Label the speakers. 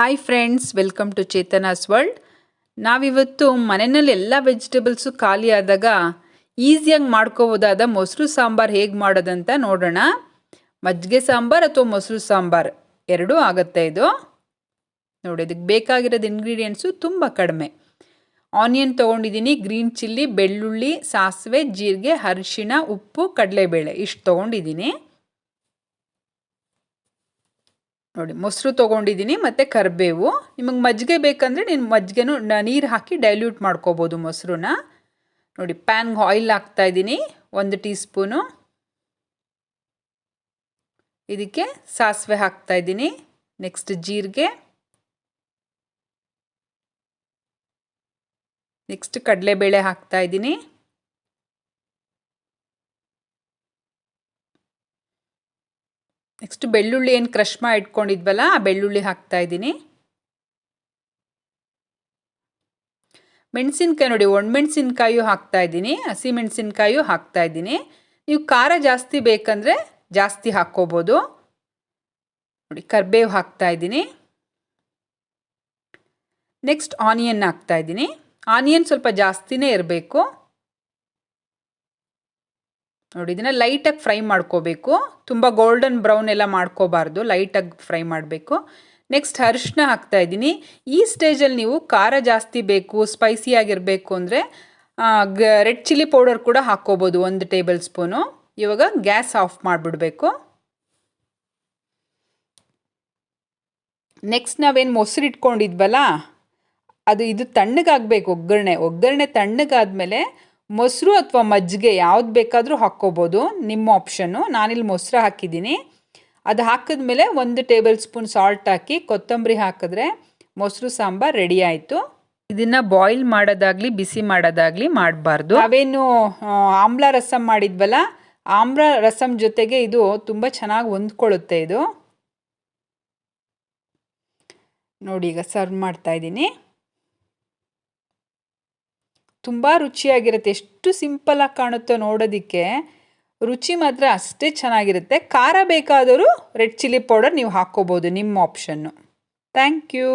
Speaker 1: Hi friends, welcome to Chetana's world. ನಾವಿವತ್ತು ಮನೆಯಲ್ಲಿ ಎಲ್ಲ ವೆಜಿಟೇಬಲ್ಸು ಖಾಲಿ ಆದಾಗ ಈಸಿಯಾಗಿ ಮಾಡ್ಕೋಬೋದಾದ ಮೊಸರು ಸಾಂಬಾರು ಹೇಗೆ ಮಾಡೋದಂತ ನೋಡೋಣ. ಮಜ್ಜಿಗೆ ಸಾಂಬಾರು ಅಥವಾ ಮೊಸರು ಸಾಂಬಾರು ಎರಡೂ ಆಗುತ್ತೆ ಇದು. ನೋಡಿ, ಇದಕ್ಕೆ ಬೇಕಾಗಿರೋದು ಇಂಗ್ರೀಡಿಯೆಂಟ್ಸು ತುಂಬ ಕಡಿಮೆ. ಆನಿಯನ್ ತೊಗೊಂಡಿದ್ದೀನಿ, ಗ್ರೀನ್ ಚಿಲ್ಲಿ, ಬೆಳ್ಳುಳ್ಳಿ, ಸಾಸಿವೆ, ಜೀರಿಗೆ, ಅರಿಶಿಣ, ಉಪ್ಪು, ಕಡಲೆಬೇಳೆ ಇಷ್ಟು ತೊಗೊಂಡಿದ್ದೀನಿ. ನೋಡಿ, ಮೊಸರು ತೊಗೊಂಡಿದ್ದೀನಿ ಮತ್ತು ಕರಿಬೇವು. ನಿಮಗೆ ಮಜ್ಜಿಗೆ ಬೇಕಂದರೆ ನೀನು ಮಜ್ಜಿಗೆನೂ ನೀರು ಹಾಕಿ ಡೈಲ್ಯೂಟ್ ಮಾಡ್ಕೋಬೋದು ಮೊಸರನ್ನ. ನೋಡಿ, ಪ್ಯಾನ್ಗೆ ಆಯಿಲ್ ಹಾಕ್ತಾಯಿದ್ದೀನಿ 1 ಟೀ ಸ್ಪೂನು. ಇದಕ್ಕೆ ಸಾಸಿವೆ ಹಾಕ್ತಾಯಿದ್ದೀನಿ. ನೆಕ್ಸ್ಟ್ ಜೀರಿಗೆ, ನೆಕ್ಸ್ಟ್ ಕಡಲೆಬೇಳೆ ಹಾಕ್ತಾಯಿದ್ದೀನಿ. ನೆಕ್ಸ್ಟ್ ಬೆಳ್ಳುಳ್ಳಿ ಏನು ಕ್ರಷ್ ಮಾಡಿ ಇಟ್ಕೊಂಡಿದ್ವಲ್ಲ ಆ ಬೆಳ್ಳುಳ್ಳಿ ಹಾಕ್ತಾಯಿದ್ದೀನಿ. ಮೆಣಸಿನ್ಕಾಯಿ ನೋಡಿ, ಒಣಮೆಣಸಿನ್ಕಾಯು ಹಾಕ್ತಾಯಿದ್ದೀನಿ, ಹಸಿಮೆಣಸಿನ್ಕಾಯು ಹಾಕ್ತಾಯಿದ್ದೀನಿ. ನೀವು ಖಾರ ಜಾಸ್ತಿ ಬೇಕಂದರೆ ಜಾಸ್ತಿ ಹಾಕ್ಕೋಬೋದು. ನೋಡಿ, ಕರಿಬೇವು ಹಾಕ್ತಾಯಿದ್ದೀನಿ. ನೆಕ್ಸ್ಟ್ ಆನಿಯನ್ ಹಾಕ್ತಾಯಿದ್ದೀನಿ. ಆನಿಯನ್ ಸ್ವಲ್ಪ ಜಾಸ್ತಿನೇ ಇರಬೇಕು. ನೋಡಿ, ಇದನ್ನು ಲೈಟಾಗಿ ಫ್ರೈ ಮಾಡ್ಕೋಬೇಕು. ತುಂಬ ಗೋಲ್ಡನ್ ಬ್ರೌನ್ ಎಲ್ಲ ಮಾಡ್ಕೋಬಾರ್ದು, ಲೈಟಾಗಿ ಫ್ರೈ ಮಾಡಬೇಕು. ನೆಕ್ಸ್ಟ್ ಅರಿಶಿನ ಹಾಕ್ತಾಯಿದ್ದೀನಿ. ಈ ಸ್ಟೇಜಲ್ಲಿ ನೀವು ಖಾರ ಜಾಸ್ತಿ ಬೇಕು, ಸ್ಪೈಸಿಯಾಗಿರಬೇಕು ಅಂದರೆ ರೆಡ್ ಚಿಲ್ಲಿ ಪೌಡರ್ ಕೂಡ ಹಾಕ್ಕೋಬೋದು 1 ಟೇಬಲ್ ಸ್ಪೂನು. ಇವಾಗ ಗ್ಯಾಸ್ ಆಫ್ ಮಾಡಿಬಿಡಬೇಕು. ನೆಕ್ಸ್ಟ್ ನಾವೇನು ಮೊಸರು ಇಟ್ಕೊಂಡಿದ್ವಲ್ಲ ಇದು ತಣ್ಣಗಾಗಬೇಕು. ಒಗ್ಗರಣೆ ತಣ್ಣಗಾದ್ಮೇಲೆ ಮೊಸರು ಅಥವಾ ಮಜ್ಜಿಗೆ ಯಾವ್ದು ಬೇಕಾದರೂ ಹಾಕ್ಕೋಬೋದು, ನಿಮ್ಮ ಆಪ್ಷನ್ನು. ನಾನಿಲ್ಲಿ ಮೊಸರು ಹಾಕಿದ್ದೀನಿ. ಅದು ಹಾಕಿದ್ಮೇಲೆ 1 ಟೇಬಲ್ ಸ್ಪೂನ್ ಸಾಲ್ಟ್ ಹಾಕಿ ಕೊತ್ತಂಬರಿ ಹಾಕಿದ್ರೆ ಮೊಸರು ಸಾಂಬಾರು ರೆಡಿ ಆಯಿತು. ಇದನ್ನು ಬಾಯ್ಲ್ ಮಾಡೋದಾಗಲಿ ಬಿಸಿ ಮಾಡೋದಾಗಲಿ ಮಾಡಬಾರ್ದು. ನಾವೇನು ಆಮ್ಲ ರಸಮ್ ಮಾಡಿದ್ವಲ್ಲ, ಆಮ್ಲ ರಸಮ್ ಜೊತೆಗೆ ಇದು ತುಂಬ ಚೆನ್ನಾಗಿ ಹೊಂದ್ಕೊಳ್ಳುತ್ತೆ ಇದು. ನೋಡಿ, ಈಗ ಸರ್ವ್ ಮಾಡ್ತಾಯಿದ್ದೀನಿ. ತುಂಬ ರುಚಿಯಾಗಿರುತ್ತೆ. ಎಷ್ಟು ಸಿಂಪಲಾಗಿ ಕಾಣುತ್ತೋ ನೋಡೋದಕ್ಕೆ, ರುಚಿ ಮಾತ್ರ ಅಷ್ಟೇ ಚೆನ್ನಾಗಿರುತ್ತೆ. ಖಾರ ಬೇಕಾದರೂ ರೆಡ್ ಚಿಲ್ಲಿ ಪೌಡರ್ ನೀವು ಹಾಕ್ಕೋಬೋದು, ನಿಮ್ಮ ಆಪ್ಷನ್ನು. Thank you.